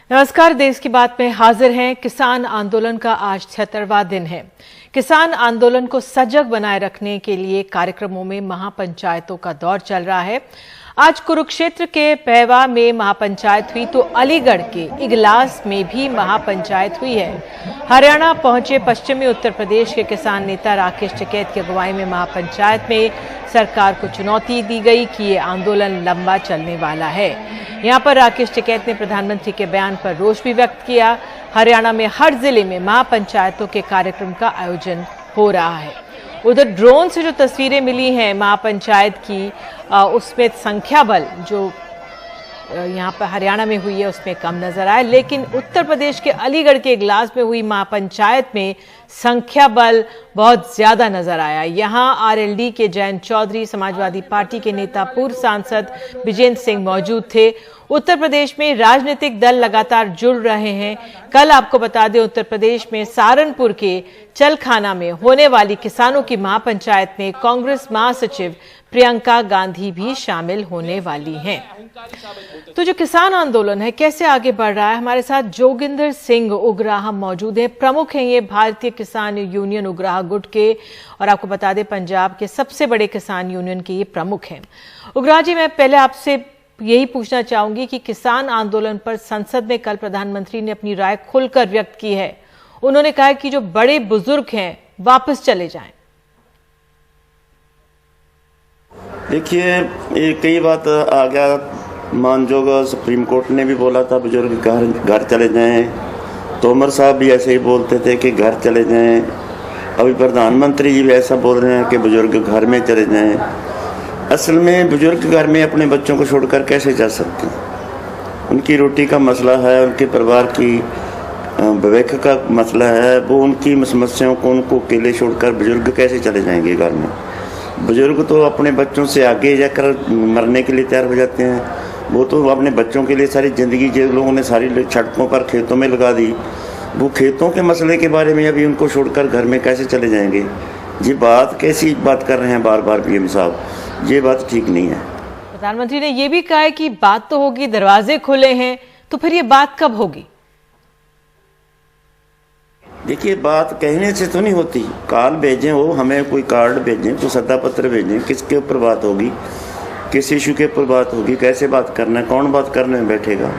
नमस्कार, देश की बात में हाजिर हैं। किसान आंदोलन का आज 76वां दिन है। किसान आंदोलन को सजग बनाए रखने के लिए कार्यक्रमों में महापंचायतों का दौर चल रहा है। आज कुरुक्षेत्र के पैवा में महापंचायत हुई तो अलीगढ़ के इगलास में भी महापंचायत हुई है। हरियाणा पहुंचे पश्चिमी उत्तर प्रदेश के किसान नेता राकेश टिकैत की अगुवाई में महापंचायत में सरकार को चुनौती दी गई कि ये आंदोलन लंबा चलने वाला है। यहां पर राकेश टिकैत ने प्रधानमंत्री के बयान पर रोष भी व्यक्त किया। हरियाणा में हर जिले में महापंचायतों के कार्यक्रम का आयोजन हो रहा है। उधर ड्रोन से जो तस्वीरें मिली हैं महापंचायत की, उसमें संख्या बल जो यहाँ पर हरियाणा में हुई है उसमें कम नजर आया, लेकिन उत्तर प्रदेश के अलीगढ़ के इगलास में हुई महापंचायत में संख्या बल बहुत ज्यादा नजर आया। यहाँ आरएलडी के जयंत चौधरी, समाजवादी पार्टी के नेता पूर्व सांसद विजेंद्र सिंह मौजूद थे। उत्तर प्रदेश में राजनीतिक दल लगातार जुड़ रहे हैं। कल आपको बता दें, उत्तर प्रदेश में सहारनपुर के चलखाना में होने वाली किसानों की महापंचायत में कांग्रेस महासचिव प्रियंका गांधी भी शामिल होने वाली हैं। तो जो किसान आंदोलन है कैसे आगे बढ़ रहा है, हमारे साथ जोगिंदर सिंह उग्राह मौजूद हैं। प्रमुख हैं ये भारतीय किसान यूनियन उग्राह गुट के, और आपको बता दें पंजाब के सबसे बड़े किसान यूनियन के ये प्रमुख हैं। उग्राह जी, मैं पहले आपसे यही पूछना चाहूंगी कि किसान आंदोलन पर संसद में कल प्रधानमंत्री ने अपनी राय खुलकर व्यक्त की है। उन्होंने कहा कि जो बड़े बुजुर्ग हैं वापस चले जाएं। देखिए, ये कई बात आ गया मानजोग, सुप्रीम कोर्ट ने भी बोला था बुजुर्ग घर चले जाएं। तोमर साहब भी ऐसे ही बोलते थे कि घर चले जाएं। अभी प्रधानमंत्री जी भी ऐसा बोल रहे हैं कि बुजुर्ग घर में चले जाएं। असल में बुजुर्ग घर में अपने बच्चों को छोड़कर कैसे जा सकते हैं? उनकी रोटी का मसला है, उनके परिवार की भविष्य का मसला है। वो उनकी समस्याओं को उनको अकेले छोड़कर बुजुर्ग कैसे चले जाएंगे घर में? बुजुर्ग तो अपने बच्चों से आगे जाकर मरने के लिए तैयार हो जाते हैं। वो तो अपने बच्चों के लिए सारी ज़िंदगी जो लोगों ने सारी सड़कों पर खेतों में लगा दी, वो खेतों के मसले के बारे में अभी उनको छोड़कर घर में कैसे चले जाएंगे? ये बात कैसी बात कर रहे हैं बार बार पीएम साहब? ये बात ठीक नहीं है। प्रधानमंत्री ने ये भी कहा है कि बात तो होगी, दरवाजे खुले हैं, तो फिर ये बात कब होगी? देखिए, बात कहने से तो नहीं होती। कॉल भेजें, वो हमें कोई कार्ड भेजें, कोई सद्दा पत्र भेजें, किसके ऊपर बात होगी, किस इशू के ऊपर बात होगी, कैसे बात करना है, कौन बात करने में बैठेगा?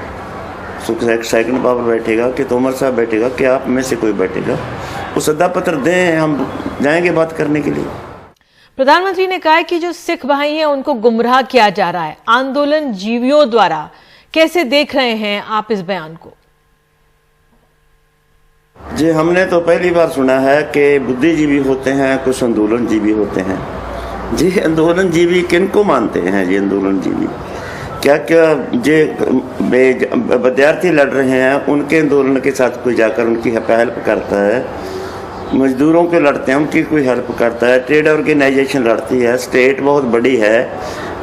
सेकंड बाबर बैठेगा कि तोमर साहब बैठेगा कि आप में से कोई बैठेगा? वो सद्दा पत्र दें, हम जाएंगे बात करने के लिए। प्रधानमंत्री ने कहा कि जो सिख भाई हैं उनको गुमराह किया जा रहा है आंदोलन जीवियों द्वारा। कैसे देख रहे हैं आप इस बयान को? जी, हमने तो पहली बार सुना है कि बुद्धिजीवी होते हैं, कुछ आंदोलन जीवी होते हैं। जी, आंदोलन जीवी किनको मानते हैं? जी, आंदोलन जीवी क्या विद्यार्थी लड़ रहे हैं उनके आंदोलन के साथ कोई जाकर उनकी हेल्प करता है? मजदूरों के लड़ते हैं उनकी कोई हेल्प करता है? ट्रेड ऑर्गेनाइजेशन लड़ती है। स्टेट बहुत बड़ी है,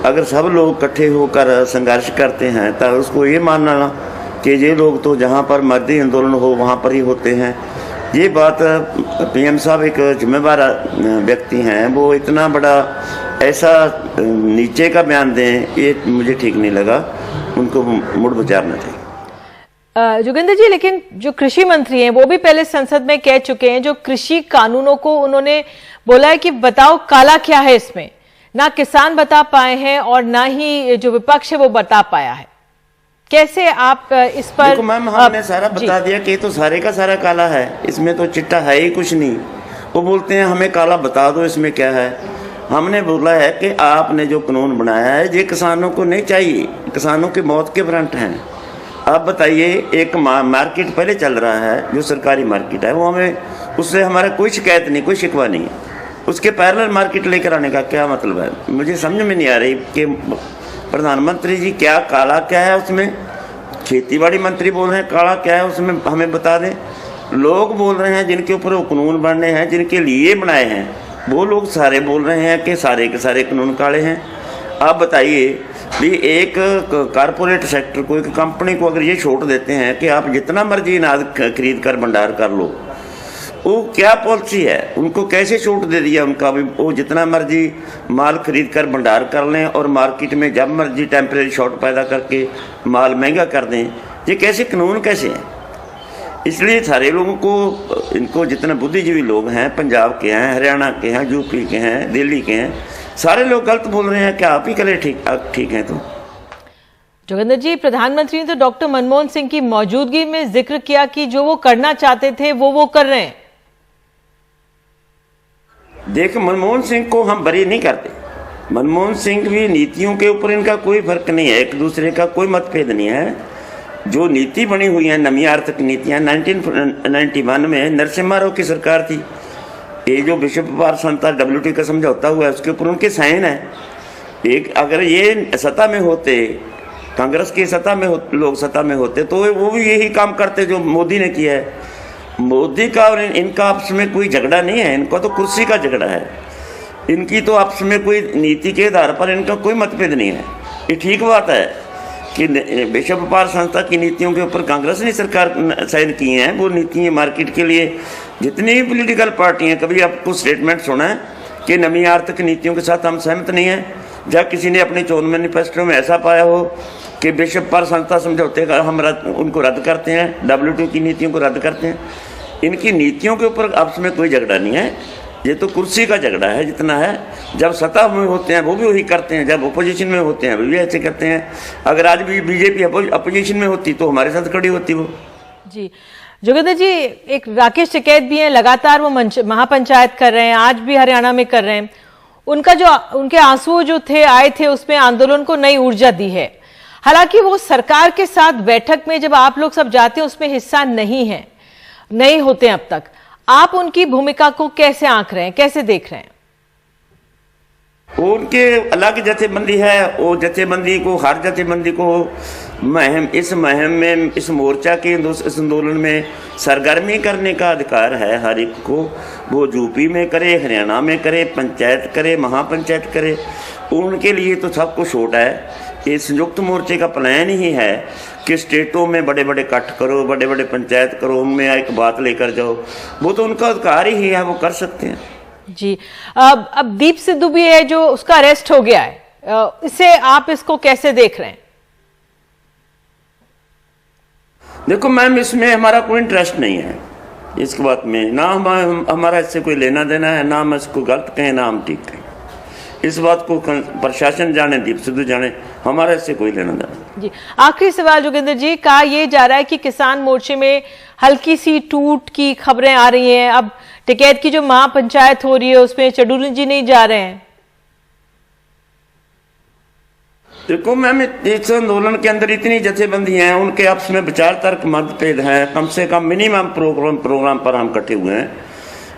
अगर सब लोग इकट्ठे होकर संघर्ष करते हैं तो उसको ये मानना कि ये लोग तो जहाँ पर मर्जी आंदोलन हो वहाँ पर ही होते हैं, ये बात पीएम साहब एक जिम्मेदार व्यक्ति हैं, वो इतना बड़ा ऐसा नीचे का बयान दें, ये मुझे ठीक नहीं लगा। उनको मुड़ विचारना चाहिए। जोगिंदर जी, लेकिन जो कृषि मंत्री हैं वो भी पहले संसद में कह चुके हैं, जो कृषि कानूनों को उन्होंने बोला है कि बताओ काला क्या है इसमें। ना किसान बता पाए हैं और ना ही जो विपक्ष है वो बता पाया है। कैसे आप इस पर? देखो मैम, हमने सारा बता दिया कि तो सारे का सारा काला है, इसमें तो चिट्टा है ही कुछ नहीं। वो बोलते हैं हमें काला बता दो इसमें क्या है। हमने बोला है कि आपने जो कानून बनाया है ये किसानों को नहीं चाहिए, किसानों की मौत के फ्रंट हैं। आप बताइए, एक मार्केट पहले चल रहा है जो सरकारी मार्केट है, वो हमें उससे हमारा कोई शिकायत नहीं, कोई शिकवा नहीं है। उसके पैरेलल मार्केट लेकर आने का क्या मतलब है? मुझे समझ में नहीं आ रही कि प्रधानमंत्री जी क्या काला क्या है उसमें? खेतीबाड़ी मंत्री बोल रहे हैं काला क्या है उसमें, हमें बता दें। लोग बोल रहे हैं जिनके ऊपर वो कानून बनने हैं, जिनके लिए बनाए हैं, वो लोग सारे बोल रहे हैं कि सारे के सारे कानून काले हैं। आप बताइए भी, एक कारपोरेट सेक्टर को, एक कंपनी को अगर ये छूट देते हैं कि आप जितना मर्जी अनाज खरीद कर भंडार कर लो, वो क्या पॉलिसी है? उनको कैसे छूट दे दिया उनका भी, वो जितना मर्जी माल खरीद कर भंडार कर लें और मार्केट में जब मर्जी टेम्परेरी शॉर्ट पैदा करके माल महंगा कर दें। ये कैसे कानून कैसे हैं? इसलिए सारे लोगों को, इनको जितने बुद्धिजीवी लोग हैं, पंजाब के हैं, हरियाणा के हैं, यूपी के हैं, दिल्ली के हैं, सारे लोग गलत बोल रहे हैं। क्या आप ही कले ठीक हैं? तो जोगिंदर जी, प्रधानमंत्री ने तो डॉक्टर मनमोहन सिंह की मौजूदगी में जिक्र किया कि जो वो करना चाहते थे वो कर रहे हैं। देख, मनमोहन सिंह को हम बरी नहीं करते। मनमोहन सिंह भी, नीतियों के ऊपर इनका कोई फर्क नहीं है, एक दूसरे का कोई मतभेद नहीं है। जो नीति बनी हुई है, नवी आर्थिक नीतियां, 1991 में नरसिम्हा राव की सरकार थी। ये जो विश्व व्यापार संस्था WTO का समझौता हुआ है, उसके ऊपर उनके साइन है। एक अगर ये सत्ता में होते, कांग्रेस की सत्ता में लोग सत्ता में होते, तो वो भी यही काम करते जो मोदी ने किया है। मोदी का और इनका आपस में कोई झगड़ा नहीं है, इनका तो कुर्सी का झगड़ा है। इनकी तो आपस में कोई नीति के आधार पर इनका कोई मतभेद नहीं है। ये ठीक बात है कि विश्व व्यापार संस्था की नीतियों के ऊपर कांग्रेस ने सरकार साइन की हैं। वो नीतियाँ मार्केट के लिए जितनी भी पॉलिटिकल पार्टी हैं, कभी आपको स्टेटमेंट सुना है कि नवी आर्थिक नीतियों के साथ हम सहमत नहीं हैं? या किसी ने अपने चुनाव मैनिफेस्टो में ऐसा पाया हो कि विश्व व्यापार संस्था समझौते का हम उनको रद्द करते हैं, WTO की नीतियों को रद्द करते हैं? इनकी नीतियों के ऊपर आपस में कोई झगड़ा नहीं है, ये तो कुर्सी का झगड़ा है जितना है। जब सत्ता में होते हैं वो भी वही करते हैं, जब अपोजिशन में होते हैं वो भी ऐसे करते हैं। अगर आज भी बीजेपी अपोजिशन में होती तो हमारे साथ खड़ी होती वो। जी जोगिंदर जी, एक राकेश टिकैत भी हैं, लगातार वो महापंचायत कर रहे हैं, आज भी हरियाणा में कर रहे हैं। उनका जो उनके आंसू जो थे आए थे, उसमें आंदोलन को नई ऊर्जा दी है। हालांकि वो सरकार के साथ बैठक में जब आप लोग सब जाते हैं उसमें हिस्सा नहीं होते हैं अब तक। आप उनकी भूमिका को कैसे आंक रहे हैं, कैसे देख रहे हैं? उनके अलग जथेबंदी है, वो जथेबंदी को, हर जथेबंदी को इस मुहिम में, इस मोर्चा के इस आंदोलन में सरगर्मी करने का अधिकार है हर एक को। वो यूपी में करे, हरियाणा में करे, पंचायत करे, महापंचायत करे, उनके लिए तो सब कुछ छोट है। ये संयुक्त मोर्चे का प्लान ही है कि स्टेटों में बड़े बड़े इकट्ठ करो, बड़े बड़े पंचायत करो, उनमें एक बात लेकर जाओ। वो तो उनका अधिकार ही है, वो कर सकते हैं। जी, अब दीप सिद्धू भी है जो उसका अरेस्ट हो गया है, इससे आप इसको कैसे देख रहे हैं? देखो मैम, इसमें हमारा कोई इंटरेस्ट नहीं है इस बात में, ना हमारा इससे कोई लेना देना है, ना हम इसको गलत कहें ना हम ठीक कहें। इस बात को प्रशासन जाने, दीप सिद्धू जाने, हमारा इससे कोई लेना देना। जी, आखिरी सवाल जोगिंदर जी, कहा यह जा रहा है कि किसान मोर्चे में हल्की सी टूट की खबरें आ रही हैं। अब टिकैत की जो महापंचायत हो रही है उसमें चडूरी जी नहीं जा रहे हैं। देखो मैम, इस आंदोलन के अंदर इतनी जथेबंदी हैं, उनके आपस में विचार तर्क मतभेद हैं, कम से कम मिनिमम प्रोग्राम पर हम इकट्ठे हुए हैं।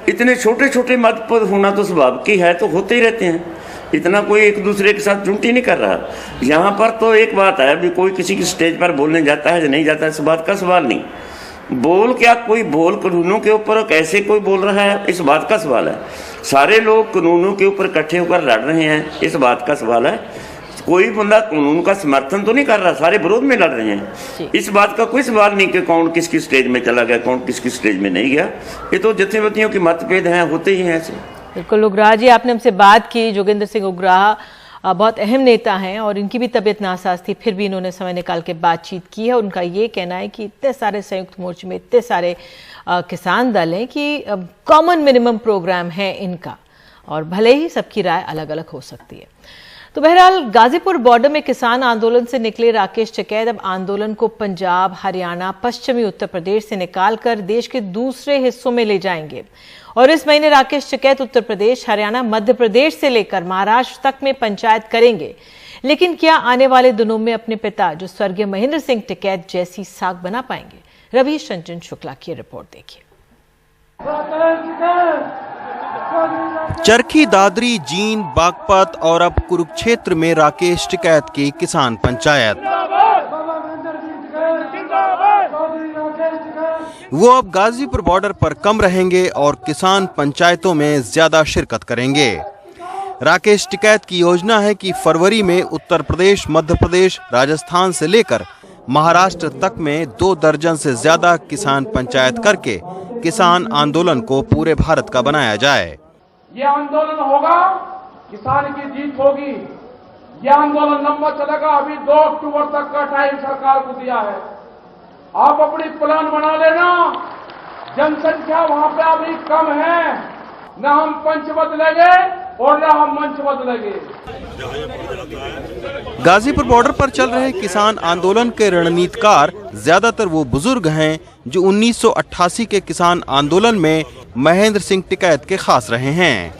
इतने छोटे छोटे मतभेद होना तो स्वाभाविक ही है, तो होते ही रहते हैं। इतना कोई एक दूसरे के साथ चुनटी नहीं कर रहा। यहाँ पर तो एक बात है, अभी कोई किसी की स्टेज पर बोलने जाता है या नहीं जाता है, इस बात का सवाल नहीं। बोल क्या कोई बोल कानूनों के ऊपर कैसे कोई बोल रहा है, इस बात का सवाल है। सारे लोग कानूनों के ऊपर इकट्ठे होकर लड़ रहे हैं, इस बात का सवाल है। कोई बंदा कानून का समर्थन तो नहीं कर रहा, सारे विरोध में लड़ रहे हैं। इस बात का कोई सवाल नहीं कि कौन किसकी स्टेज में चला गया, कौन किसकी स्टेज में नहीं गया। ये तो जथेबंदियों के मतभेद हैं, होते ही हैं ऐसे। बिल्कुल उग्राह जी, आपने हमसे बात की। जोगिंदर सिंह उग्राह बहुत अहम नेता हैं और इनकी भी तबीयत नासाज थी, फिर भी इन्होंने समय निकाल के बातचीत की है। उनका ये कहना है कि इतने सारे संयुक्त मोर्चे में इतने सारे किसान दल हैं कि कॉमन मिनिमम प्रोग्राम है इनका, और भले ही सबकी राय अलग अलग हो सकती है। तो बहरहाल गाजीपुर बॉर्डर में किसान आंदोलन से निकले राकेश टिकैत अब आंदोलन को पंजाब, हरियाणा, पश्चिमी उत्तर प्रदेश से निकालकर देश के दूसरे हिस्सों में ले जाएंगे। और इस महीने राकेश टिकैत उत्तर प्रदेश, हरियाणा, मध्य प्रदेश से लेकर महाराष्ट्र तक में पंचायत करेंगे। लेकिन क्या आने वाले दिनों में अपने पिता जो स्वर्गीय महेंद्र सिंह टिकैत जैसी साख बना पाएंगे? रवीश रंजन शुक्ला की रिपोर्ट देखिए। चरखी दादरी, जींद, बागपत और अब कुरुक्षेत्र में राकेश टिकैत की किसान पंचायत। वो अब गाजीपुर बॉर्डर पर कम रहेंगे और किसान पंचायतों में ज्यादा शिरकत करेंगे। राकेश टिकैत की योजना है कि फरवरी में उत्तर प्रदेश, मध्य प्रदेश, राजस्थान से लेकर महाराष्ट्र तक में 2 दर्जन से ज्यादा किसान पंचायत करके किसान आंदोलन को पूरे भारत का बनाया जाए। ये आंदोलन होगा, किसान की जीत होगी। ये आंदोलन लंबा चलेगा। अभी 2 अक्टूबर तक का टाइम सरकार को दिया है। आप अपनी प्लान बना लेना। जनसंख्या वहां पे अभी कम है, न हम पंच बदलेंगे और न हम मंच बदलेंगे। गाजीपुर बॉर्डर पर चल रहे किसान आंदोलन के रणनीतिकार ज्यादातर वो बुजुर्ग हैं जो 1988 के किसान आंदोलन में महेंद्र सिंह टिकैत के खास रहे हैं।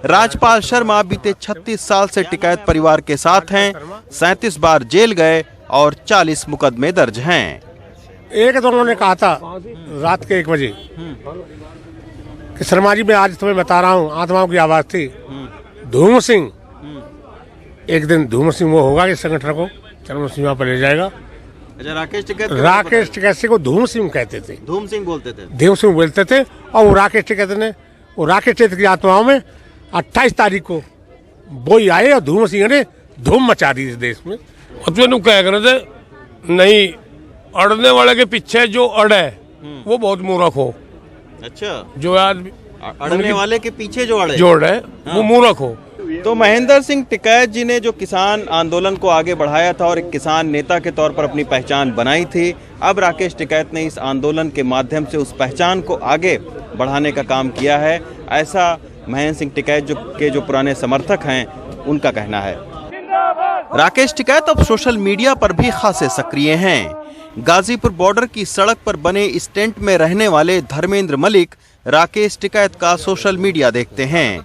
राजपाल शर्मा बीते 36 साल से टिकैत परिवार के साथ हैं, 37 बार जेल गए और 40 मुकदमे दर्ज हैं। एक तो उन्होंने कहा था रात के 1 बजे कि शर्मा जी मैं आज तुम्हें बता रहा हूँ, आत्माओं की आवाज थी। धूम सिंह एक दिन धूम सिंह वो होगा इस संगठन को चरम सीमा पर ले जाएगा। अच्छा, राकेश टिकैत को धूम सिंह कहते थे, धूम सिंह बोलते थे, धूम सिंह बोलते थे। और वो राकेश टिकैत की आत्माओं में 28 तारीख को वो ही आए और धूम सिंह ने धूम मचा दी इस देश में। कह रहे थे नहीं, अड़ने वाले के पीछे जो अड़े वो बहुत मूर्ख हो। अच्छा, जो आज अड़ने वाले के पीछे जो अड़े वो मूर्ख हो। तो महेंद्र सिंह टिकैत जी ने जो किसान आंदोलन को आगे बढ़ाया था और एक किसान नेता के तौर पर अपनी पहचान बनाई थी, अब राकेश टिकैत ने इस आंदोलन के माध्यम से उस पहचान को आगे बढ़ाने का काम किया है, ऐसा महेंद्र सिंह टिकैत जो पुराने समर्थक हैं उनका कहना है। राकेश टिकैत अब सोशल मीडिया पर भी खासे सक्रिय हैं। गाजीपुर बॉर्डर की सड़क पर बने इस टेंट में रहने वाले धर्मेंद्र मलिक राकेश टिकैत का सोशल मीडिया देखते हैं।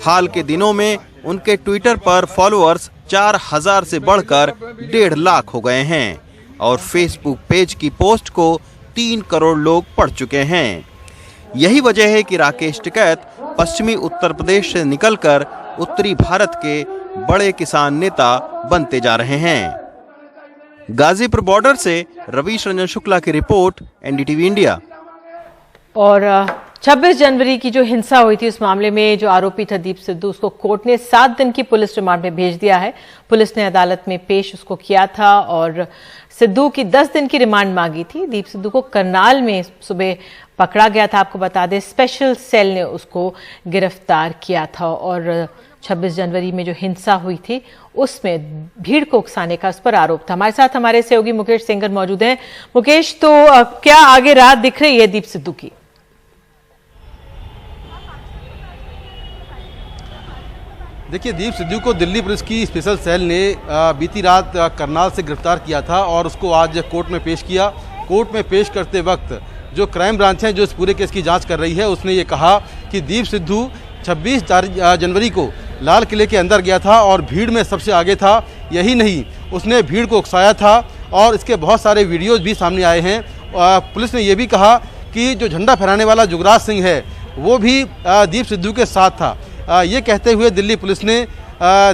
हाल के दिनों में उनके ट्विटर पर फॉलोअर्स 4000 से बढ़कर 1.5 लाख हो गए हैं और फेसबुक पेज की पोस्ट को 3 करोड़ लोग पढ़ चुके हैं। यही वजह है कि राकेश टिकैत पश्चिमी उत्तर प्रदेश से निकलकर उत्तरी भारत के बड़े किसान नेता बनते जा रहे हैं। गाजीपुर बॉर्डर से रवीश रंजन शुक्ला की रिपोर्ट, एनडीटीवी इंडिया। और 26 जनवरी की जो हिंसा हुई थी उस मामले में जो आरोपी था दीप सिद्धू, उसको कोर्ट ने 7 दिन की पुलिस रिमांड में भेज दिया है। पुलिस ने अदालत में पेश उसको किया था और सिद्धू की 10 दिन की रिमांड मांगी थी। दीप सिद्धू को करनाल में सुबह पकड़ा गया था। आपको बता दें स्पेशल सेल ने उसको गिरफ्तार किया था और 26 जनवरी में जो हिंसा हुई थी उसमें भीड़ को उकसाने का उस पर आरोप था। हमारे साथ हमारे सहयोगी मुकेश सेंगर मौजूद हैं। मुकेश, तो क्या आगे रात दिख रही है दीप सिद्धू की? देखिए, दीप सिद्धू को दिल्ली पुलिस की स्पेशल सेल ने बीती रात करनाल से गिरफ्तार किया था और उसको आज कोर्ट में पेश किया। कोर्ट में पेश करते वक्त जो क्राइम ब्रांच है जो इस पूरे केस की जांच कर रही है उसने ये कहा कि दीप सिद्धू 26 जनवरी को लाल किले के अंदर गया था और भीड़ में सबसे आगे था। यही नहीं, उसने भीड़ को उकसाया था और इसके बहुत सारे वीडियोज भी सामने आए हैं। पुलिस ने यह भी कहा कि जो झंडा फहराने वाला जुगराज सिंह है वो भी दीप सिद्धू के साथ था। ये कहते हुए दिल्ली पुलिस ने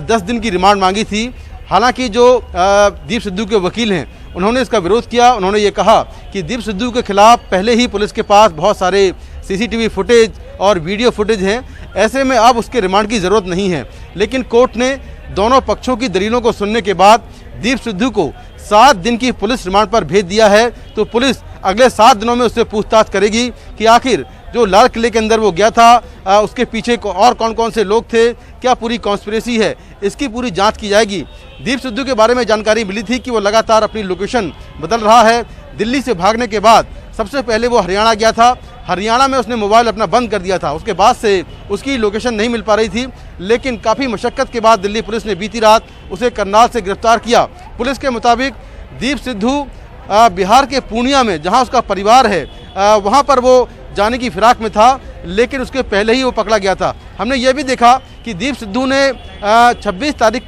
10 दिन की रिमांड मांगी थी। हालांकि जो दीप सिद्धू के वकील हैं उन्होंने इसका विरोध किया। उन्होंने ये कहा कि दीप सिद्धू के खिलाफ पहले ही पुलिस के पास बहुत सारे सीसीटीवी फुटेज और वीडियो फुटेज हैं, ऐसे में अब उसके रिमांड की ज़रूरत नहीं है। लेकिन कोर्ट ने दोनों पक्षों की दलीलों को सुनने के बाद दीप सिद्धू को 7 दिन की पुलिस रिमांड पर भेज दिया है। तो पुलिस अगले 7 दिनों में उससे पूछताछ करेगी कि आखिर जो लाल किले के अंदर वो गया था उसके पीछे और कौन कौन से लोग थे, क्या पूरी कॉन्स्पिरेसी है, इसकी पूरी जांच की जाएगी। दीप सिद्धू के बारे में जानकारी मिली थी कि वो लगातार अपनी लोकेशन बदल रहा है। दिल्ली से भागने के बाद सबसे पहले वो हरियाणा गया था। हरियाणा में उसने मोबाइल अपना बंद कर दिया था। उसके बाद से उसकी लोकेशन नहीं मिल पा रही थी, लेकिन काफ़ी मशक्क़त के बाद दिल्ली पुलिस ने बीती रात उसे करनाल से गिरफ्तार किया। पुलिस के मुताबिक दीप सिद्धू बिहार के पूर्णिया में जहां उसका परिवार है वहां पर वो जाने की फिराक में था, लेकिन उसके पहले ही वो पकड़ा गया था। हमने ये भी देखा कि दीप सिद्धू ने 26 तारीख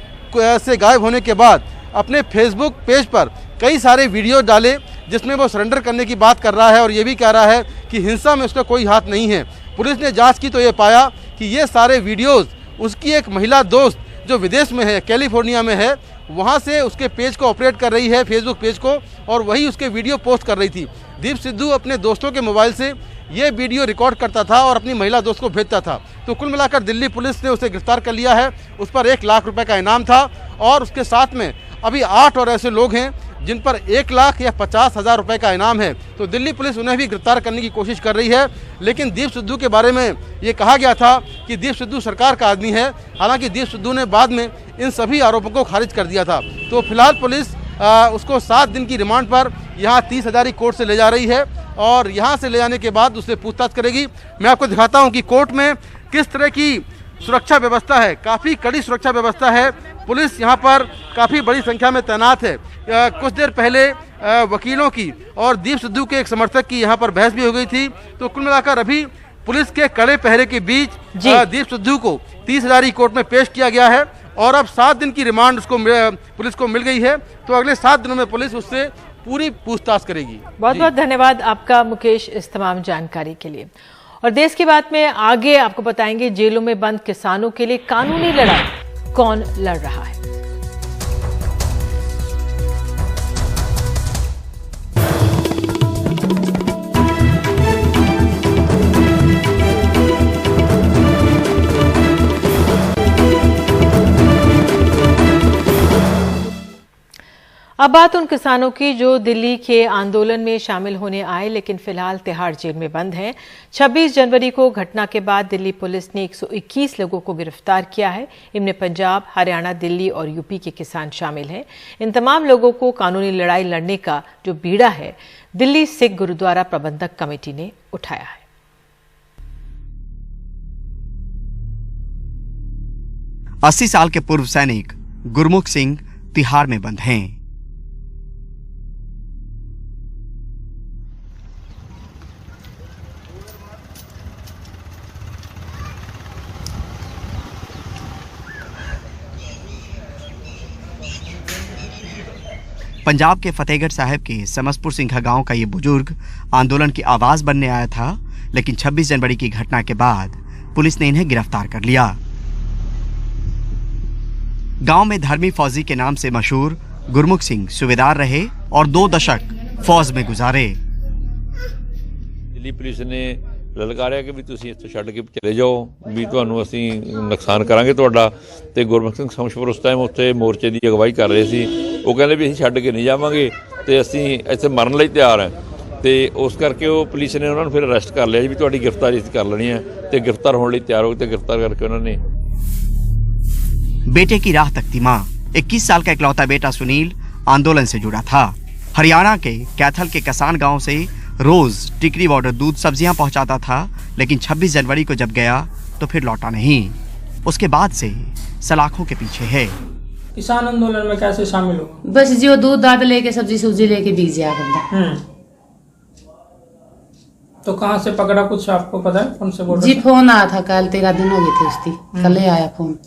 से गायब होने के बाद अपने फेसबुक पेज पर कई सारे वीडियो डाले जिसमें वो सरेंडर करने की बात कर रहा है और ये भी कह रहा है कि हिंसा में उसका कोई हाथ नहीं है। पुलिस ने जांच की तो ये पाया कि ये सारे वीडियोस उसकी एक महिला दोस्त जो विदेश में है, कैलिफोर्निया में है, वहाँ से उसके पेज को ऑपरेट कर रही है, फेसबुक पेज को, और वही उसके वीडियो पोस्ट कर रही थी। दीप सिद्धू अपने दोस्तों के मोबाइल से ये वीडियो रिकॉर्ड करता था और अपनी महिला दोस्त को भेजता था। तो कुल मिलाकर दिल्ली पुलिस ने उसे गिरफ्तार कर लिया है। उस पर 1 लाख रुपए का इनाम था और उसके साथ में अभी 8 और ऐसे लोग हैं जिन पर 1 लाख या 50,000 रुपए का इनाम है। तो दिल्ली पुलिस उन्हें भी गिरफ्तार करने की कोशिश कर रही है। लेकिन दीप सिद्धू के बारे में ये कहा गया था कि दीप सिद्धू सरकार का आदमी है। हालांकि दीप सिद्धू ने बाद में इन सभी आरोपों को खारिज कर दिया था। तो फिलहाल पुलिस उसको 7 दिन की रिमांड पर यहाँ 30 हजारी कोर्ट से ले जा रही है और यहाँ से ले जाने के बाद उससे पूछताछ करेगी। मैं आपको दिखाता हूँ कि कोर्ट में किस तरह की सुरक्षा व्यवस्था है। काफ़ी कड़ी सुरक्षा व्यवस्था है। पुलिस यहाँ पर काफ़ी बड़ी संख्या में तैनात है। कुछ देर पहले वकीलों की और दीप सिद्धू के एक समर्थक की यहाँ पर बहस भी हो गई थी। तो कुल मिलाकर अभी पुलिस के कड़े पहरे के बीच दीप सिद्धू को 30 हजारी कोर्ट में पेश किया गया है और अब 7 दिन की रिमांड उसको पुलिस को मिल गई है। तो अगले 7 दिनों में पुलिस उससे पूरी पूछताछ करेगी। बहुत बहुत धन्यवाद आपका मुकेश इस तमाम जानकारी के लिए। और देश की बात में आगे आपको बताएंगे जेलों में बंद किसानों के लिए कानूनी लड़ाई कौन लड़ रहा है। अब बात उन किसानों की जो दिल्ली के आंदोलन में शामिल होने आए लेकिन फिलहाल तिहाड़ जेल में बंद हैं। 26 जनवरी को घटना के बाद दिल्ली पुलिस ने 121 लोगों को गिरफ्तार किया है। इनमें पंजाब, हरियाणा, दिल्ली और यूपी के किसान शामिल हैं। इन तमाम लोगों को कानूनी लड़ाई लड़ने का जो बीड़ा है दिल्ली सिख गुरुद्वारा प्रबंधक कमेटी ने उठाया है। 80 साल के पूर्व सैनिक गुरमुख सिंह तिहाड़ में बंद हैं। पंजाब के फतेहगढ़ साहिब के समसपुर सिंघा गांव का ये बुजुर्ग आंदोलन की आवाज बनने आया था, लेकिन 26 जनवरी की घटना के बाद पुलिस ने इन्हें गिरफ्तार कर लिया। गांव में धर्मी फौजी के नाम से मशहूर गुरमुख सिंह सूबेदार रहे और 2 दशक फौज में गुजारे। दिल्ली पुलिस ने ललकारिया कि भी तुसीं इत्थों छड्ड के चले जाओ, भी तुहानूं असीं नुकसान करांगे तुहाडा। ते गुरमुख सिंह समशपुर उस टाइम उत्थे मोर्चे की अगवाई कर रहे सी। वो कहंदे भी असीं छड्ड के नहीं जावांगे ते असीं इत्थे मरन लई तैयार हैं। ते उस करके वो पुलिस ने उन्होंने फिर अरेस्ट कर लिया जी, भी तुहाडी गिरफ्तारी असीं कर लेनी है। ते गिरफ्तार होने लई तैयार हो गए। गिरफ्तार करके उन्होंने बेटे की राह तकती मां। 21 साल का इकलौता बेटा सुनील आंदोलन से जुड़ा था। हरियाणा के कैथल के कसान गांव से रोज टिकरी बॉर्डर दूध सब्जियां पहुंचाता था, लेकिन 26 जनवरी को जब गया तो फिर लौटा नहीं। उसके बाद से सलाखों के पीछे है। किसान आंदोलन में कैसे शामिल हो? बस जो दूध दाद लेके सब्जी सूजी लेके बीज जाया बंदा। तो कहाँ से पकड़ा कुछ आपको पता है? फोन से बोल जी फोन आया था, कल 13 दिन हो गए थे उसकी, कल ही आया फोन।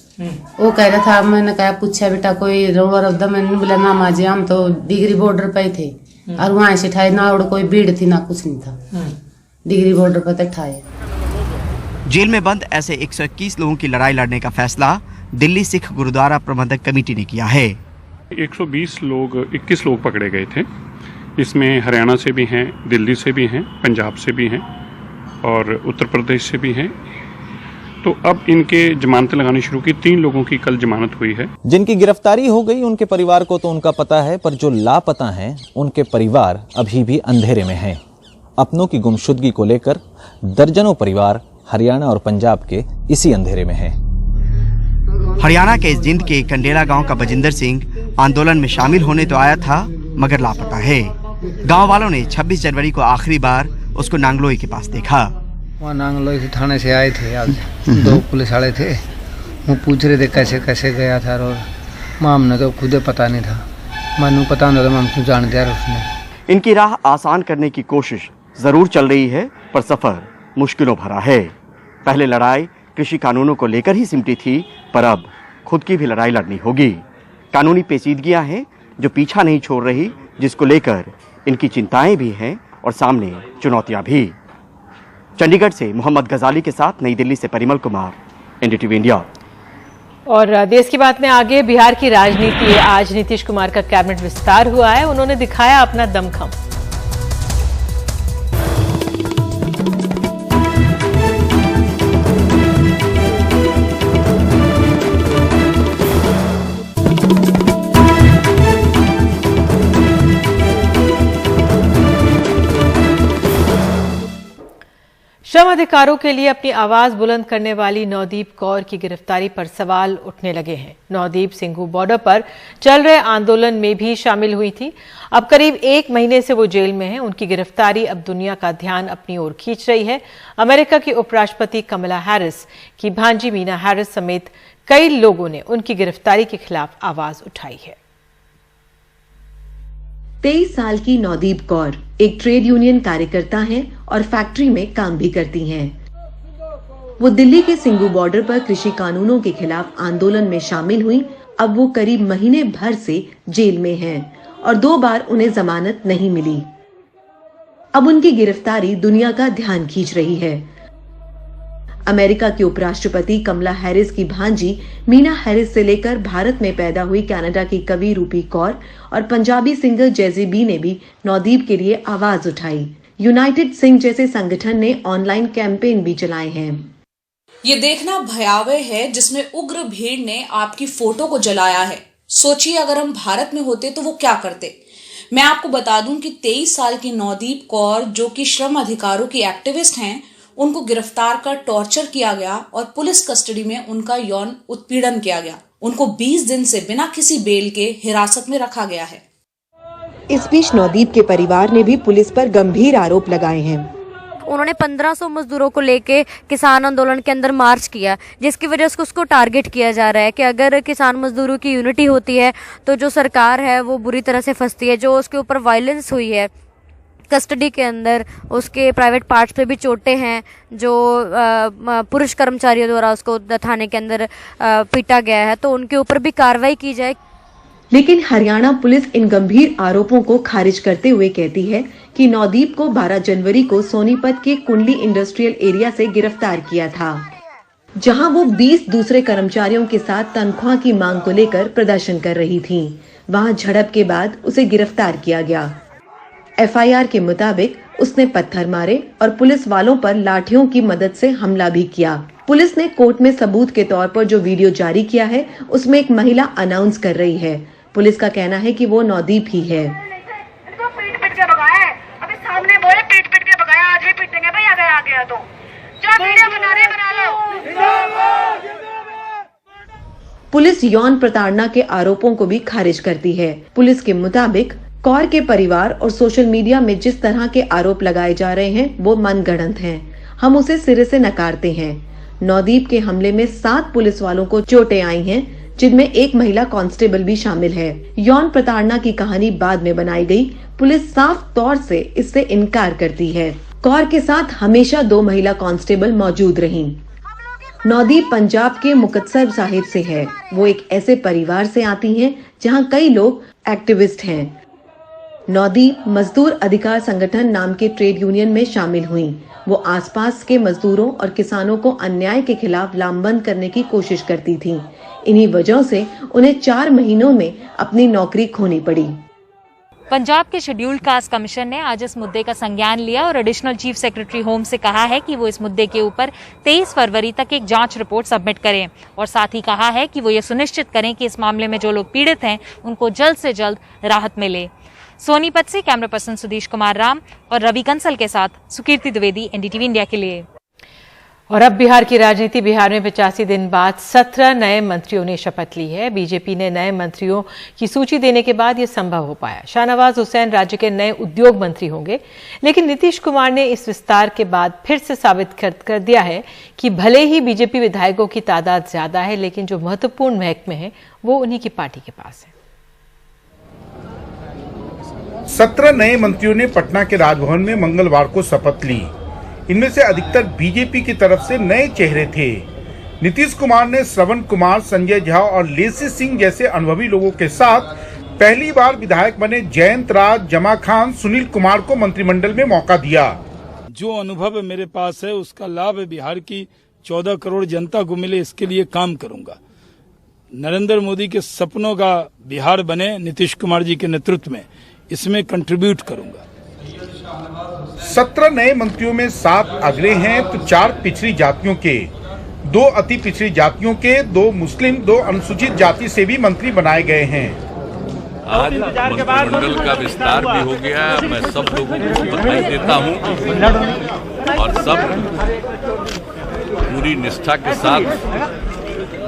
वो कह रहा था, मैंने कहा पूछा बेटा कोई रोड रब्दा, मैंने बोला ना माँ जी हम तो डिग्री बॉर्डर पे थे और वहां से ठाए ना और कोई भीड़ थी ना कुछ नहीं था, डिग्री बॉर्डर पर तो ठाए। जेल में बंद ऐसे 121 लोगों की लड़ाई लड़ने का फैसला दिल्ली सिख गुरुद्वारा प्रबंधक कमेटी ने किया है। 120 लोग 21 लोग पकड़े गए थे। इसमें हरियाणा से भी हैं, दिल्ली से भी हैं, पंजाब से भी हैं और उत्तर प्रदेश से भी हैं। तो अब इनके जमानतें लगानी शुरू की। 3 लोगों की कल जमानत हुई है। जिनकी गिरफ्तारी हो गई उनके परिवार को तो उनका पता है, पर जो लापता हैं उनके परिवार अभी भी अंधेरे में हैं। अपनों की गुमशुदगी को लेकर दर्जनों परिवार हरियाणा और पंजाब के इसी अंधेरे में हैं। हरियाणा के जिंद के कंडेला गांव का बजिंदर सिंह आंदोलन में शामिल होने तो आया था, मगर लापता है। गांव वालों ने 26 जनवरी को आखिरी बार उसको नांगलोई के पास देखा। वहाँ नांगलोई से थाने से आए थे आज 2 पुलिस वाले थे। वो पूछ रहे थे कैसे कैसे गया था, और माम ने तो खुद पता नहीं था। मानू पता नहीं था, माम क्यों जान दिया उसने। इनकी राह आसान करने की कोशिश जरूर चल रही है, पर सफर मुश्किलों भरा है। पहले लड़ाई कृषि कानूनों को लेकर ही सिमटी थी, पर अब खुद की भी लड़ाई लड़नी होगी। कानूनी पेचीदगियां हैं जो पीछा नहीं छोड़ रही, जिसको लेकर इनकी चिंताएं भी हैं और सामने चुनौतियां भी। चंडीगढ़ से मोहम्मद गजाली के साथ नई दिल्ली से परिमल कुमार, एनडीटीवी इंडिया। और देश की बात में आगे बिहार की राजनीति। आज नीतीश कुमार का कैबिनेट विस्तार हुआ है, उन्होंने दिखाया अपना दमखम। श्रम अधिकारों के लिए अपनी आवाज बुलंद करने वाली नवदीप कौर की गिरफ्तारी पर सवाल उठने लगे हैं। नवदीप सिंघू बॉर्डर पर चल रहे आंदोलन में भी शामिल हुई थी। अब करीब 1 महीने से वो जेल में हैं। उनकी गिरफ्तारी अब दुनिया का ध्यान अपनी ओर खींच रही है। अमेरिका की उपराष्ट्रपति कमला हैरिस की भांजी मीना हैरिस समेत कई लोगों ने उनकी गिरफ्तारी के खिलाफ आवाज उठाई है। 23 साल की नवदीप कौर एक ट्रेड यूनियन कार्यकर्ता हैं और फैक्ट्री में काम भी करती हैं। वो दिल्ली के सिंघू बॉर्डर पर कृषि कानूनों के खिलाफ आंदोलन में शामिल हुई। अब वो करीब महीने भर से जेल में हैं और 2 बार उन्हें जमानत नहीं मिली। अब उनकी गिरफ्तारी दुनिया का ध्यान खींच रही है। अमेरिका की उपराष्ट्रपति कमला हैरिस की भांजी मीना हैरिस से लेकर भारत में पैदा हुई कनाडा की कवि रूपी कौर और पंजाबी सिंगर जैज़ी बी ने भी नवदीप के लिए आवाज उठाई। यूनाइटेड सिंह जैसे संगठन ने ऑनलाइन कैंपेन भी चलाए हैं। ये देखना भयावह है जिसमें उग्र भीड़ ने आपकी फोटो को जलाया है। सोचिए अगर हम भारत में होते तो वो क्या करते। मैं आपको बता दूं कि 23 साल की नवदीप कौर जो कि श्रम अधिकारों की एक्टिविस्ट हैं, उनको गिरफ्तार कर टॉर्चर किया गया और पुलिस कस्टडी में उनका यौन उत्पीड़न किया गया। उनको 20 दिन से बिना किसी बेल के हिरासत में रखा गया है। इस बीच नवदीप के परिवार ने भी पुलिस पर गंभीर आरोप लगाए हैं। उन्होंने 1500 मजदूरों को लेके किसान आंदोलन के अंदर मार्च किया, जिसकी वजह से उसको टारगेट किया जा रहा है कि अगर किसान मजदूरों की यूनिटी होती है तो जो सरकार है वो बुरी तरह से फंसती है। जो उसके ऊपर वायलेंस हुई है कस्टडी के अंदर, उसके प्राइवेट पार्ट्स पे भी चोटें हैं, जो पुरुष कर्मचारियों द्वारा उसको थाने के अंदर पीटा गया है, तो उनके ऊपर भी कार्रवाई की जाए। लेकिन हरियाणा पुलिस इन गंभीर आरोपों को खारिज करते हुए कहती है कि नवदीप को 12 जनवरी को सोनीपत के कुंडली इंडस्ट्रियल एरिया से गिरफ्तार किया था, जहां वो 20 दूसरे कर्मचारियों के साथ तनख्वाह की मांग को लेकर प्रदर्शन कर रही थी। वहां झड़प के बाद उसे गिरफ्तार किया गया। एफआईआर के मुताबिक उसने पत्थर मारे और पुलिस वालों पर लाठियों की मदद से हमला भी किया। पुलिस ने कोर्ट में सबूत के तौर पर जो वीडियो जारी किया है उसमें एक महिला अनाउंस कर रही है। पुलिस का कहना है कि वो नवदीप ही है। पीट के भगाया है, अभी सामने बोले पीट के भगाया, आज भी पीटेंगे भाई अगर आ गया तो। जो वीडियो बना रहे बना लो। पुलिस यौन प्रताड़ना के आरोपों को भी खारिज करती है। पुलिस के मुताबिक कौर के परिवार और सोशल मीडिया में जिस तरह के आरोप लगाए जा रहे हैं वो मनगढ़ंत हैं। हम उसे सिरे से नकारते हैं। नवदीप के हमले में 7 पुलिस वालों को चोटें आई हैं, जिनमें एक महिला कांस्टेबल भी शामिल है। यौन प्रताड़ना की कहानी बाद में बनाई गई। पुलिस साफ तौर से इससे इनकार करती है। कौर के साथ हमेशा 2 महिला कांस्टेबल मौजूद रहीं। नवदीप पंजाब के मुक्तसर साहिब से है। वो एक ऐसे परिवार से आती हैं जहां कई लोग एक्टिविस्ट हैं। नवदीप मजदूर अधिकार संगठन नाम के ट्रेड यूनियन में शामिल हुई। वो आसपास के मजदूरों और किसानों को अन्याय के खिलाफ लामबंद करने की कोशिश करती थी। इन्हीं वजहों से उन्हें 4 महीनों में अपनी नौकरी खोनी पड़ी। पंजाब के शेड्यूल्ड कास्ट कमीशन ने आज इस मुद्दे का संज्ञान लिया और एडिशनल चीफ सेक्रेटरी होम से कहा है कि वो इस मुद्दे के ऊपर 23 फरवरी तक एक जांच रिपोर्ट सबमिट करें और साथ ही कहा है कि वो ये सुनिश्चित करें कि इस मामले में जो लोग पीड़ित हैं उनको जल्द से जल्द राहत मिले। सोनीपत से कैमरा पर्सन सुधीश कुमार राम और रवि कंसल के साथ सुकीर्ति द्विवेदी, एनडीटीवी इंडिया के लिए। और अब बिहार की राजनीति। बिहार में 85 दिन बाद 17 नए मंत्रियों ने शपथ ली है। बीजेपी ने नए मंत्रियों की सूची देने के बाद यह संभव हो पाया। शाहनवाज हुसैन राज्य के नए उद्योग मंत्री होंगे, लेकिन नीतीश कुमार ने इस विस्तार के बाद फिर से साबित कर दिया है कि भले ही बीजेपी विधायकों की तादाद ज्यादा है, लेकिन जो महत्वपूर्ण महकमे हैं वो उन्हीं की पार्टी के पास है। 17 नए मंत्रियों ने पटना के राजभवन में मंगलवार को शपथ ली। इनमें से अधिकतर बीजेपी की तरफ से नए चेहरे थे। नीतीश कुमार ने श्रवण कुमार, संजय झा और लेसी सिंह जैसे अनुभवी लोगों के साथ पहली बार विधायक बने जयंत राज, जमा खान, सुनील कुमार को मंत्रिमंडल में मौका दिया। जो अनुभव मेरे पास है उसका लाभ बिहार की 14 करोड़ जनता को मिले, इसके लिए काम करूंगा। नरेंद्र मोदी के सपनों का बिहार बने नीतीश कुमार जी के नेतृत्व में, इसमें कंट्रीब्यूट करूंगा। 17 नए मंत्रियों में 7 अगड़े हैं तो 4 पिछड़ी जातियों के, 2 अति पिछड़ी जातियों के, 2 मुस्लिम, 2 अनुसूचित जाति से भी मंत्री बनाए गए हैं। आज मंत्रिमंडल का विस्तार भी हो गया। मैं सब लोगों को बधाई देता हूं और सब पूरी निष्ठा के साथ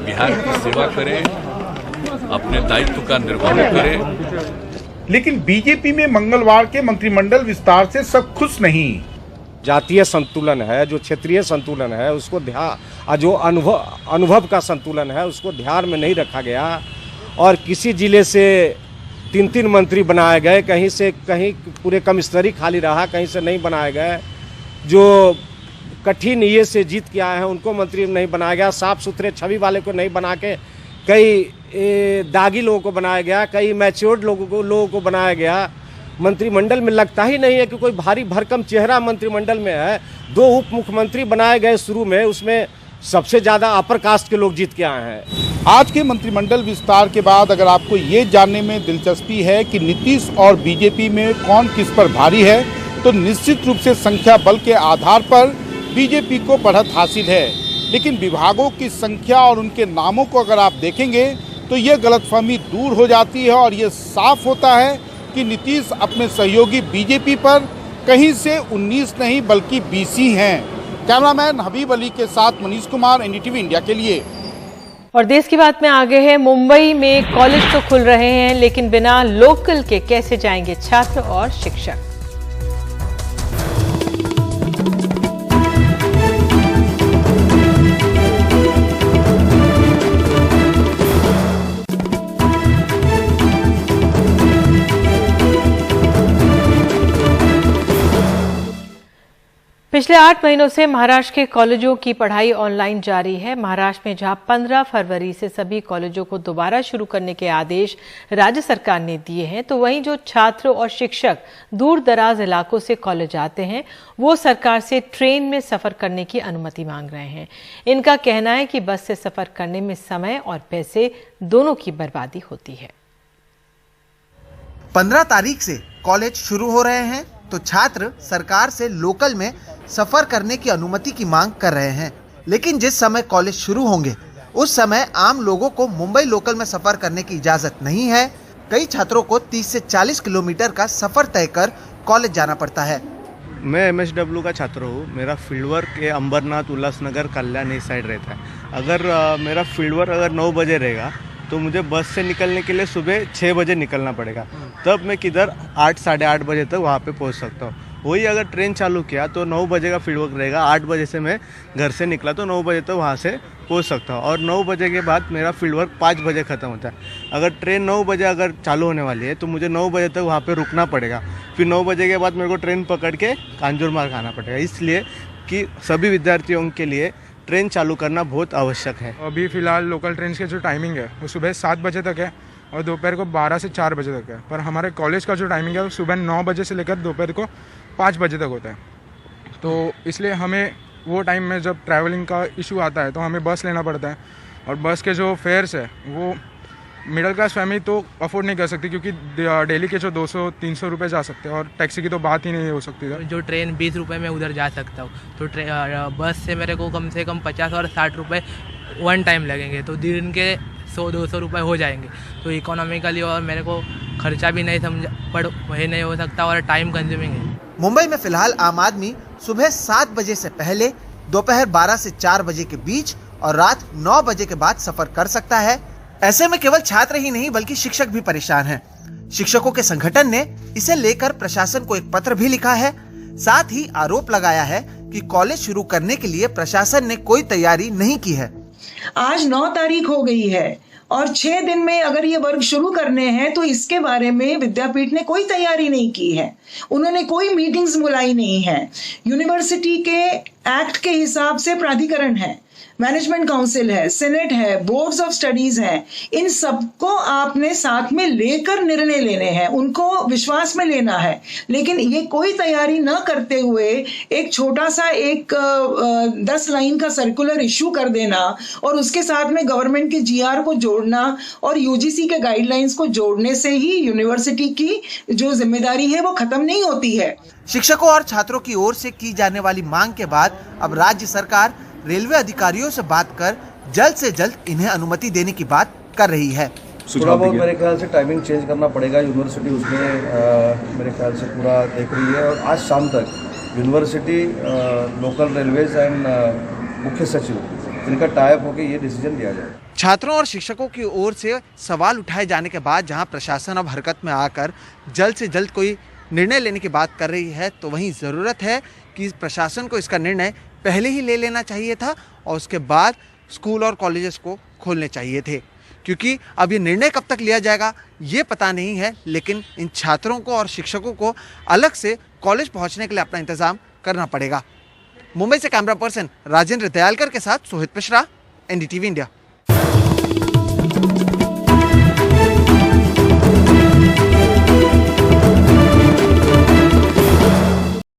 बिहार की सेवा करें, अपने दायित्व का निर्वहन करें। लेकिन बीजेपी में मंगलवार के मंत्रिमंडल विस्तार से सब खुश नहीं। जातीय संतुलन है, जो क्षेत्रीय संतुलन है उसको ध्यान, जो अनुभव का संतुलन है उसको ध्यान में नहीं रखा गया और किसी जिले से 3-3 मंत्री बनाए गए, कहीं से कहीं पूरे कमिश्नरी खाली रहा, कहीं से नहीं बनाए गए। जो कठिन ये से जीत के आए हैं उनको मंत्री नहीं बनाया गया, साफ सुथरे छवि वाले को नहीं बना के कई दागी लोगों को बनाया गया, कई मैच्योर्ड लोगों को बनाया गया। मंत्रिमंडल में लगता ही नहीं है कि कोई भारी भरकम चेहरा मंत्रिमंडल में है। 2 उप मुख्यमंत्री बनाए गए शुरू में, उसमें सबसे ज्यादा अपर कास्ट के लोग जीत के आए हैं। आज के मंत्रिमंडल विस्तार के बाद अगर आपको ये जानने में दिलचस्पी है कि नीतीश और बीजेपी में कौन किस पर भारी है, तो निश्चित रूप से संख्या बल के आधार पर बीजेपी को बढ़त हासिल है। लेकिन विभागों की संख्या और उनके नामों को अगर आप देखेंगे तो ये गलतफहमी दूर हो जाती है और ये साफ होता है कि नीतीश अपने सहयोगी बीजेपी पर कहीं से 19 नहीं बल्कि 20 ही हैं। कैमरामैन हबीब अली के साथ मनीष कुमार, एनडीटीवी इंडिया के लिए। और देश की बात में आगे है, मुंबई में कॉलेज तो खुल रहे हैं लेकिन बिना लोकल के कैसे जाएंगे छात्र और शिक्षक। पिछले 8 महीनों से महाराष्ट्र के कॉलेजों की पढ़ाई ऑनलाइन जारी है। महाराष्ट्र में जहां 15 फरवरी से सभी कॉलेजों को दोबारा शुरू करने के आदेश राज्य सरकार ने दिए हैं, तो वहीं जो छात्र और शिक्षक दूर दराज इलाकों से कॉलेज आते हैं वो सरकार से ट्रेन में सफर करने की अनुमति मांग रहे हैं। इनका कहना है कि बस से सफर करने में समय और पैसे दोनों की बर्बादी होती है। 15 तारीख से कॉलेज शुरू हो रहे हैं तो छात्र सरकार से लोकल में सफर करने की अनुमति की मांग कर रहे हैं, लेकिन जिस समय कॉलेज शुरू होंगे उस समय आम लोगों को मुंबई लोकल में सफर करने की इजाजत नहीं है। कई छात्रों को 30 से 40 किलोमीटर का सफर तय कर कॉलेज जाना पड़ता है। मैं MSW का छात्र हूँ। मेरा फील्ड वर्क के अंबरनाथ, उल्लासनगर, कल्याण इस साइड रहता है। अगर मेरा फील्ड वर्क अगर 9 बजे रहेगा तो मुझे बस से निकलने के लिए सुबह 6 बजे निकलना पड़ेगा, तब मैं किधर 8 साढ़े 8 बजे तक वहाँ पे पहुँच सकता हूँ। वही अगर ट्रेन चालू किया तो 9 बजे का फील्ड वर्क रहेगा, 8 बजे से मैं घर से निकला तो 9 बजे तक वहाँ से पहुँच सकता हूँ और 9 बजे के बाद मेरा फील्ड वर्क 5 बजे ख़त्म होता है। अगर ट्रेन 9 बजे अगर चालू होने वाली है तो मुझे 9 बजे तक वहाँ पर रुकना पड़ेगा, फिर 9 बजे के बाद मेरे को ट्रेन पकड़ के कांजूर मार्ग आना पड़ेगा। इसलिए कि सभी विद्यार्थियों के लिए ट्रेन चालू करना बहुत आवश्यक है। अभी फ़िलहाल लोकल ट्रेन के जो टाइमिंग है वो सुबह 7 बजे तक है और दोपहर को 12 से 4 बजे तक है, पर हमारे कॉलेज का जो टाइमिंग है वो सुबह 9 बजे से लेकर दोपहर को 5 बजे तक होता है। तो इसलिए हमें वो टाइम में जब ट्रैवलिंग का इशू आता है तो हमें बस लेना पड़ता है और बस के जो फेयर्स है वो मिडिल क्लास फैमिली तो अफोर्ड नहीं कर सकती, क्योंकि डेली के जो 200-300 रुपये जा सकते हैं और टैक्सी की तो बात ही नहीं हो सकती है। जो ट्रेन 20 रुपये में उधर जा सकता हूँ तो बस से मेरे को कम से कम 50 और 60 रुपये वन टाइम लगेंगे, तो दिन के 100-200 रुपये हो जाएंगे। तो इकोनॉमिकली और मेरे को खर्चा भी नहीं वही नहीं हो सकता और टाइम कंज्यूमिंग है। मुंबई में फिलहाल आम आदमी सुबह 7 बजे से पहले, दोपहर 12 से 4 बजे के बीच और रात 9 बजे के बाद सफर कर सकता है। ऐसे में केवल छात्र ही नहीं बल्कि शिक्षक भी परेशान हैं। शिक्षकों के संगठन ने इसे लेकर प्रशासन को एक पत्र भी लिखा है। साथ ही आरोप लगाया है कि कॉलेज शुरू करने के लिए प्रशासन ने कोई तैयारी नहीं की है। आज 9 तारीख हो गई है और 6 दिन में अगर ये वर्ग शुरू करने हैं तो इसके बारे में विद्यापीठ ने कोई तैयारी नहीं की है। उन्होंने कोई मीटिंग्स बुलाई नहीं है। यूनिवर्सिटी के एक्ट के हिसाब से प्राधिकरण है, मैनेजमेंट काउंसिल है, सीनेट है, बोर्ड्स ऑफ स्टडीज हैं। इन सबको आपने साथ में लेकर निर्णय लेने हैं, उनको विश्वास में लेना है। लेकिन ये कोई तैयारी न करते हुए एक छोटा सा एक 10 लाइन का सर्कुलर इश्यू कर देना और उसके साथ में गवर्नमेंट के GR को जोड़ना और UGC के गाइडलाइंस को जोड़ने से ही यूनिवर्सिटी की जो जिम्मेदारी है वो खत्म नहीं होती है। शिक्षकों और छात्रों की ओर से की जाने वाली मांग के बाद अब राज्य सरकार रेलवे अधिकारियों से बात कर जल्द से जल्द इन्हें अनुमति देने की बात कर रही है। थोड़ा बहुत मेरे ख्याल से टाइमिंग चेंज करना पड़ेगा। यूनिवर्सिटी उसमें मेरे ख्याल से पूरा देख रही है और आज शाम तक यूनिवर्सिटी, लोकल रेलवेज एंड मुख्य सचिव इनका टाइप होकर ये डिसीजन लिया जाए। छात्रों और शिक्षकों की ओर से सवाल उठाए जाने के बाद जहां प्रशासन अब हरकत में आकर जल्द से जल्द कोई निर्णय लेने की बात कर रही है, तो वहीं ज़रूरत है कि प्रशासन को इसका निर्णय पहले ही ले लेना चाहिए था और उसके बाद स्कूल और कॉलेजेस को खोलने चाहिए थे, क्योंकि अब ये निर्णय कब तक लिया जाएगा ये पता नहीं है। लेकिन इन छात्रों को और शिक्षकों को अलग से कॉलेज पहुंचने के लिए अपना इंतजाम करना पड़ेगा। मुंबई से कैमरा पर्सन राजेंद्र दयालकर के साथ सोहित मिश्रा, NDTV इंडिया।